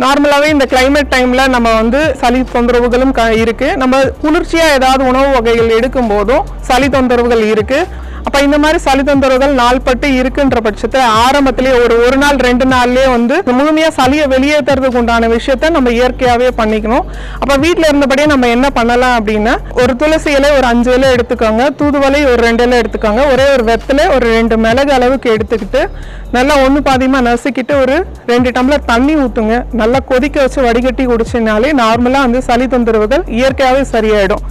நார்மலாவே இந்த கிளைமேட் டைம்ல நம்ம வந்து சளி தொந்தரவுகளும் இருக்கு. நம்ம குளிர்ச்சியா ஏதாவது உணவு வகைகள் எடுக்கும் போதும் சளி தொந்தரவுகள் இருக்கு. அப்ப இந்த மாதிரி சளி தொந்தரவுகள் நாள்பட்டு இருக்குன்ற பட்சத்துல ஆரம்பத்திலேயே ஒரு நாள் 2 நாள்லயே வந்து முழுமையா சளியை வெளியேற்றுறதுக்கு உண்டான விஷயத்த நம்ம இயற்கையாவே பண்ணிக்கணும். அப்ப வீட்டுல இருந்தபடியே நம்ம என்ன பண்ணலாம் அப்படின்னா, ஒரு துளசி இலை ஒரு 5 இலை எடுத்துக்கோங்க, தூதுவளை ஒரு 2 இலை எடுத்துக்கோங்க, ஒரே ஒரு வெத்தலை ஒரு 2 மிளகு அளவுக்கு எடுத்துக்கிட்டு நல்லா ஒன்று பாதியமா நசுக்கிட்டு ஒரு 2 டம்ளர் தண்ணி ஊற்றுங்க. நல்லா கொதிக்க வச்சு வடிகட்டி குடிச்சினாலே நார்மலா வந்து சளி தொந்தரவுகள் இயற்கையாவே சரியாயிடும்.